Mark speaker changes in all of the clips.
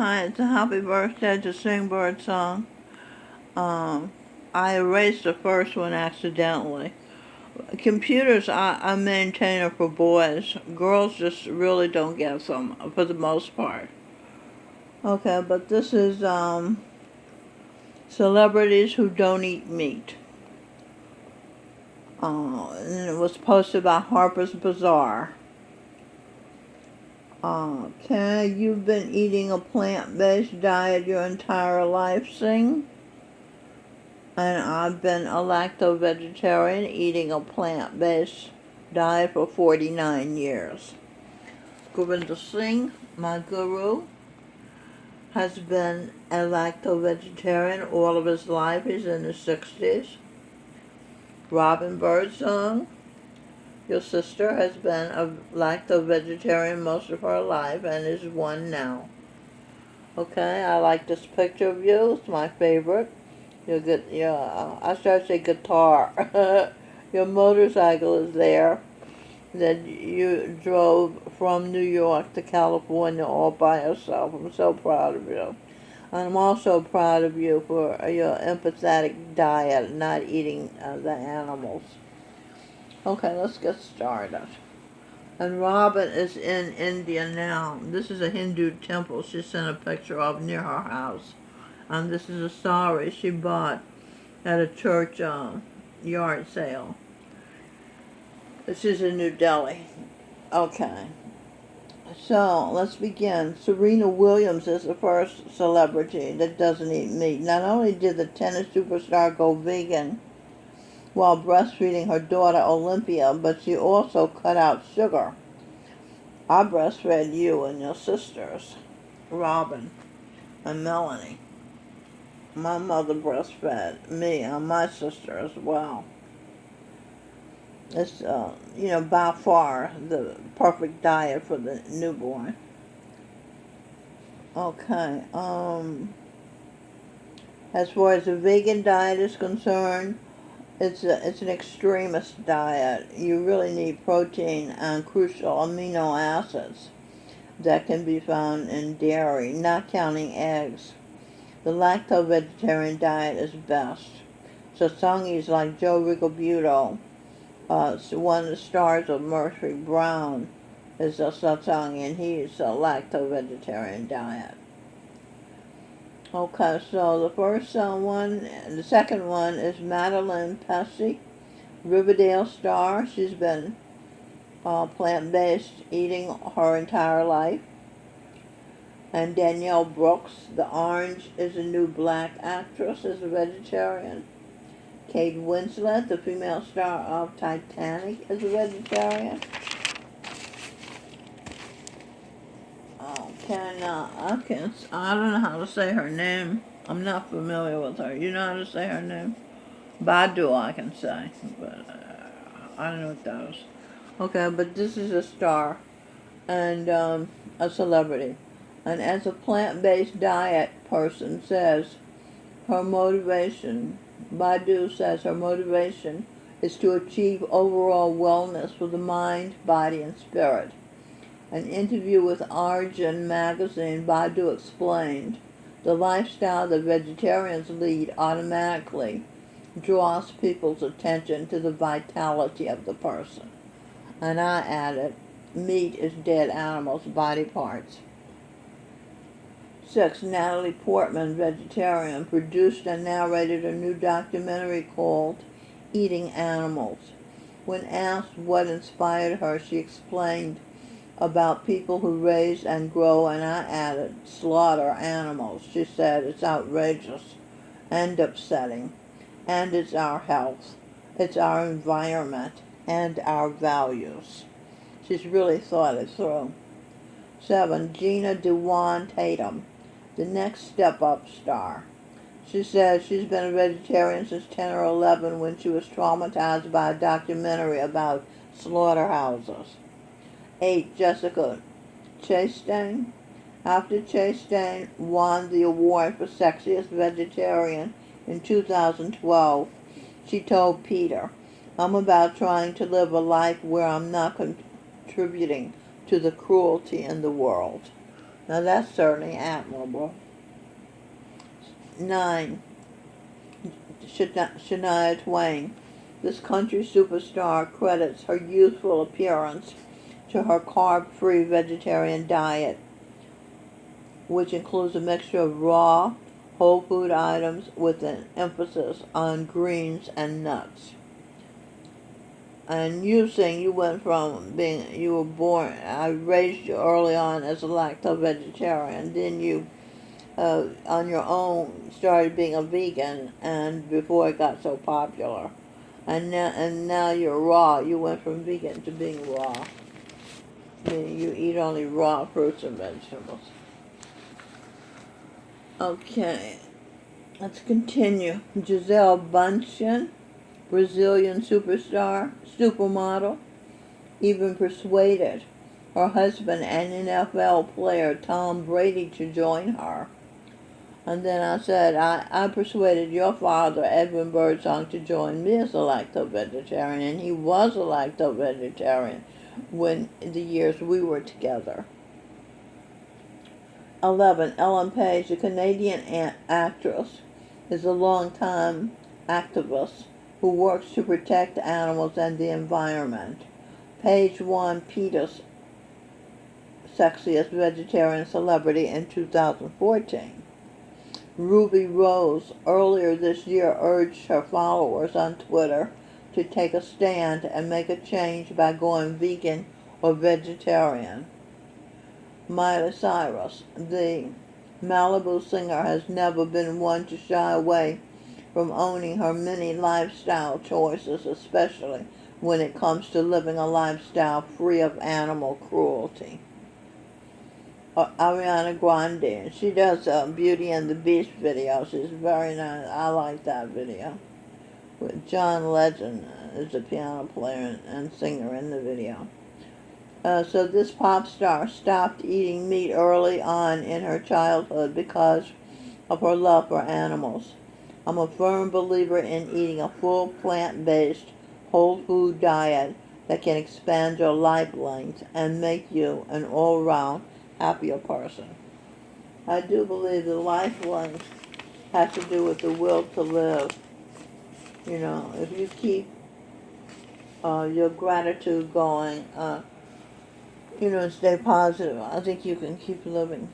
Speaker 1: Hi, it's a happy birthday to sing Birdsong. I erased the first one accidentally. Computers I maintain are for boys. Girls just really don't get them for the most part. Okay, but this is celebrities who don't eat meat. And it was posted by Harper's Bazaar. Okay, you've been eating a plant-based diet your entire life, Singh? And I've been a lacto-vegetarian eating a plant-based diet for 49 years. Govinda Singh, my guru, has been a lacto-vegetarian all of his life. He's in his 60s. Robin Birdsong, your sister, has been a lacto-vegetarian most of her life and is one now. Okay, I like this picture of you. It's my favorite. I started to say guitar. Your motorcycle is there that you drove from New York to California all by yourself. I'm so proud of you. And I'm also proud of you for your empathetic diet, not eating the animals. Okay, let's get started. And Robin is in India now. This is a Hindu temple she sent a picture of near her house. And this is a sari she bought at a church yard sale. This is in New Delhi. Okay. So, let's begin. Serena Williams is the first celebrity that doesn't eat meat. Not only did the tennis superstar go vegan while breastfeeding her daughter Olympia, but she also cut out sugar. I breastfed you and your sisters, Robin and Melanie. My mother breastfed me and my sister as well. It's, by far the perfect diet for the newborn. Okay, as far as the vegan diet is concerned, it's an extremist diet. You really need protein and crucial amino acids that can be found in dairy, not counting eggs. The lacto-vegetarian diet is best. So Sanghees like Joe Rigobuto, one of the stars of Murphy Brown, is a satsang, and he's a lacto-vegetarian diet. Okay, so the second one is Madeline Pesce, Riverdale star. She's been plant-based eating her entire life. And Danielle Brooks, the Orange is the New Black actress, is a vegetarian. Kate Winslet, the female star of Titanic, is a vegetarian. I don't know how to say her name. I'm not familiar with her. You know how to say her name? Badu, I can say, but I don't know what that is. Okay, but this is a star and a celebrity. And as a plant-based diet person says, Badu says her motivation is to achieve overall wellness for the mind, body, and spirit. An interview with Arjun magazine, Badu explained, the lifestyle that vegetarians lead automatically draws people's attention to the vitality of the person. And I added, meat is dead animals' body parts. 6. Natalie Portman, vegetarian, produced and narrated a new documentary called Eating Animals. When asked what inspired her, she explained about people who raise and grow, and I added, slaughter animals. She said, it's outrageous and upsetting, and it's our health, it's our environment, and our values. She's really thought it through. 7. Gina Dewan Tatum, the next step-up star. She says she's been a vegetarian since 10 or 11 when she was traumatized by a documentary about slaughterhouses. 8. Jessica Chastain. After Chastain won the award for Sexiest Vegetarian in 2012, she told Peter, I'm about trying to live a life where I'm not contributing to the cruelty in the world. Now that's certainly admirable. 9. Shania Twain. This country superstar credits her youthful appearance to her carb-free vegetarian diet, which includes a mixture of raw, whole food items with an emphasis on greens and nuts. And you saying you went from you were born, I raised you early on as a lacto-vegetarian, then you, on your own, started being a vegan, and before it got so popular. And now you're raw. You went from vegan to being raw. Meaning you eat only raw fruits and vegetables. Okay, let's continue. Gisele Bündchen, Brazilian supermodel, even persuaded her husband and NFL player Tom Brady to join her. And then I said, I persuaded your father, Edwin Birdsong, to join me as a lacto-vegetarian, and he was a lacto-vegetarian when the years we were together. 11. Ellen Page, a Canadian actress, is a longtime activist who works to protect animals and the environment. Page won PETA's Sexiest Vegetarian Celebrity in 2014. Ruby Rose earlier this year urged her followers on Twitter to take a stand and make a change by going vegan or vegetarian. Miley Cyrus, the Malibu singer, has never been one to shy away from owning her many lifestyle choices, especially when it comes to living a lifestyle free of animal cruelty. Ariana Grande, she does a Beauty and the Beast video. She's very nice. I like that video. With John Legend is the piano player and singer in the video. So this pop star stopped eating meat early on in her childhood because of her love for animals. I'm a firm believer in eating a full plant-based, whole food diet that can expand your life length and make you an all-round happier person. I do believe the life length has to do with the will to live. You know, if you keep your gratitude going, and stay positive, I think you can keep living.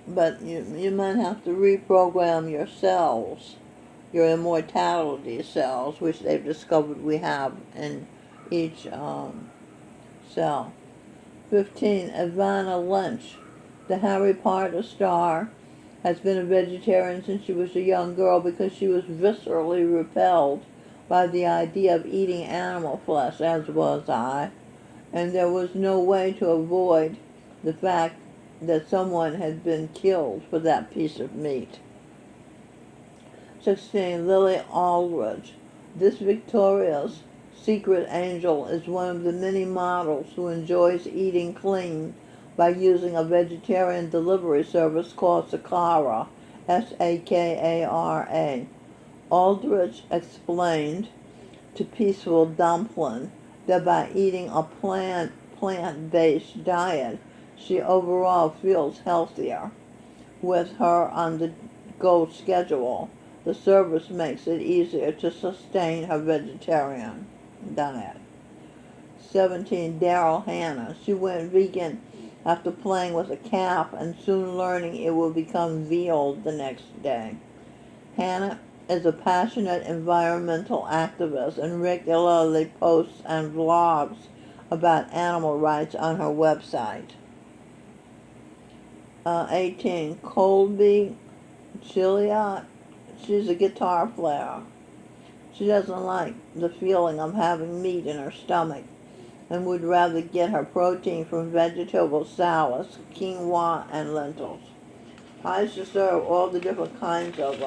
Speaker 1: But you might have to reprogram your cells, your immortality cells, which they've discovered we have in each cell. 15. Evanna Lynch, the Harry Potter star, has been a vegetarian since she was a young girl because she was viscerally repelled by the idea of eating animal flesh, as was I, and there was no way to avoid the fact that someone had been killed for that piece of meat. 16. Lily Aldridge, this Victoria's Secret angel, is one of the many models who enjoys eating clean by using a vegetarian delivery service called Sakara, Sakara. Aldridge explained to Peaceful Dumpling that by eating a plant-based diet, she overall feels healthier. With her on the go schedule, the service makes it easier to sustain her vegetarian diet. 17. Daryl Hannah. She went vegan after playing with a calf and soon learning it will become veal the next day. Hannah is a passionate environmental activist and regularly posts and vlogs about animal rights on her website. 18. Colby Chilliot. She's a guitar player. She doesn't like the feeling of having meat in her stomach and would rather get her protein from vegetable salads, quinoa, and lentils. I used to serve all the different kinds of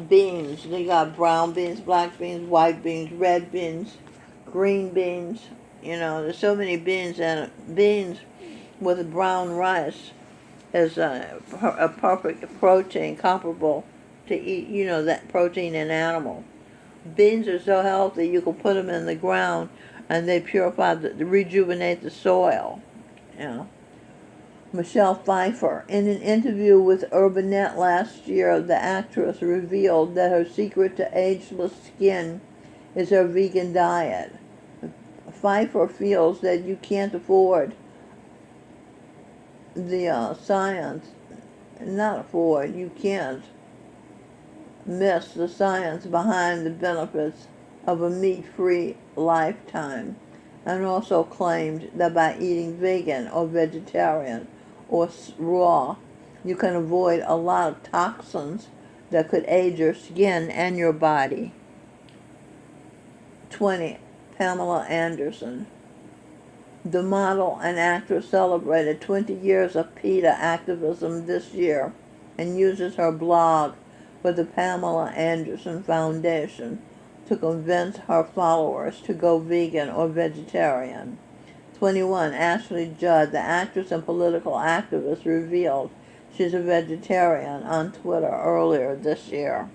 Speaker 1: beans. They got brown beans, black beans, white beans, red beans, green beans. There's so many beans, and beans with brown rice is a perfect protein comparable to eat, that protein in animal. Beans are so healthy you can put them in the ground and they purify, rejuvenate the soil. Michelle Pfeiffer. In an interview with Urbanet last year, the actress revealed that her secret to ageless skin is her vegan diet. Pfeiffer feels that you can't afford the science, not afford, you can't miss the science behind the benefits of a meat-free lifetime, and also claimed that by eating vegan or vegetarian or raw, you can avoid a lot of toxins that could age your skin and your body. 20. Pamela Anderson. The model and actress celebrated 20 years of PETA activism this year and uses her blog for the Pamela Anderson Foundation to convince her followers to go vegan or vegetarian. 21. Ashley Judd, the actress and political activist, revealed she's a vegetarian on Twitter earlier this year.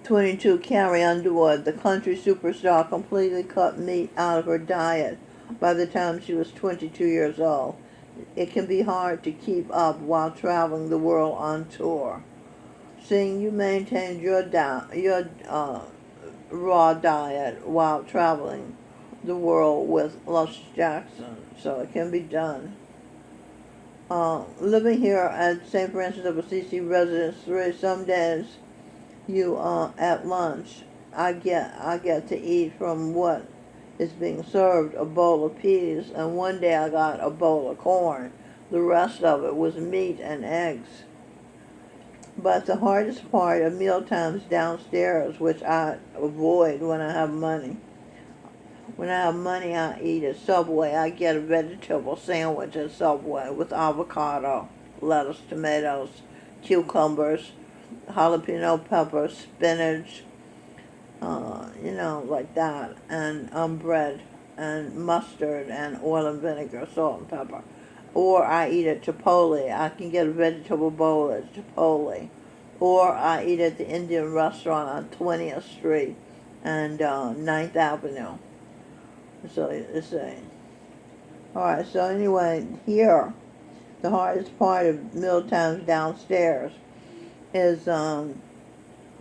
Speaker 1: 22. Carrie Underwood, the country superstar, completely cut meat out of her diet by the time she was 22 years old. It can be hard to keep up while traveling the world on tour. Seeing you maintained your raw diet while traveling the world with Les Jackson, so it can be done. Living here at St. Francis of Assisi Residence 3, some days you at lunch I get to eat from what is being served, a bowl of peas, and one day I got a bowl of corn. The rest of it was meat and eggs. But the hardest part of mealtimes downstairs, which I avoid when I have money. When I have money, I eat at Subway. I get a vegetable sandwich at Subway with avocado, lettuce, tomatoes, cucumbers, jalapeno peppers, spinach, like that, and bread, and mustard, and oil and vinegar, salt and pepper. Or I eat at Chipotle. I can get a vegetable bowl at Chipotle. Or I eat at the Indian restaurant on 20th Street and 9th Avenue. So it's alright, so anyway, here, the hardest part of mealtimes downstairs is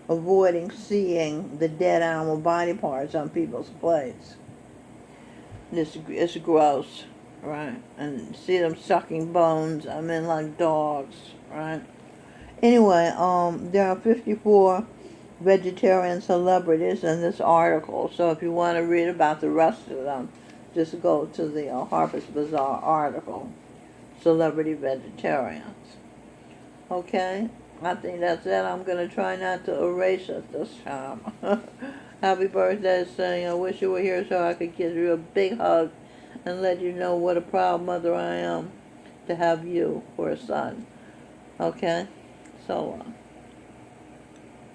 Speaker 1: avoiding seeing the dead animal body parts on people's plates. It's gross, right? And see them sucking bones, like dogs, right? Anyway, there are 54 vegetarian celebrities in this article, so if you want to read about the rest of them, just go to the Harper's Bazaar article, Celebrity Vegetarians. Okay? I think that's it. I'm going to try not to erase it this time. Happy birthday, Singh. I wish you were here so I could give you a big hug and let you know what a proud mother I am to have you for a son. Okay? So long.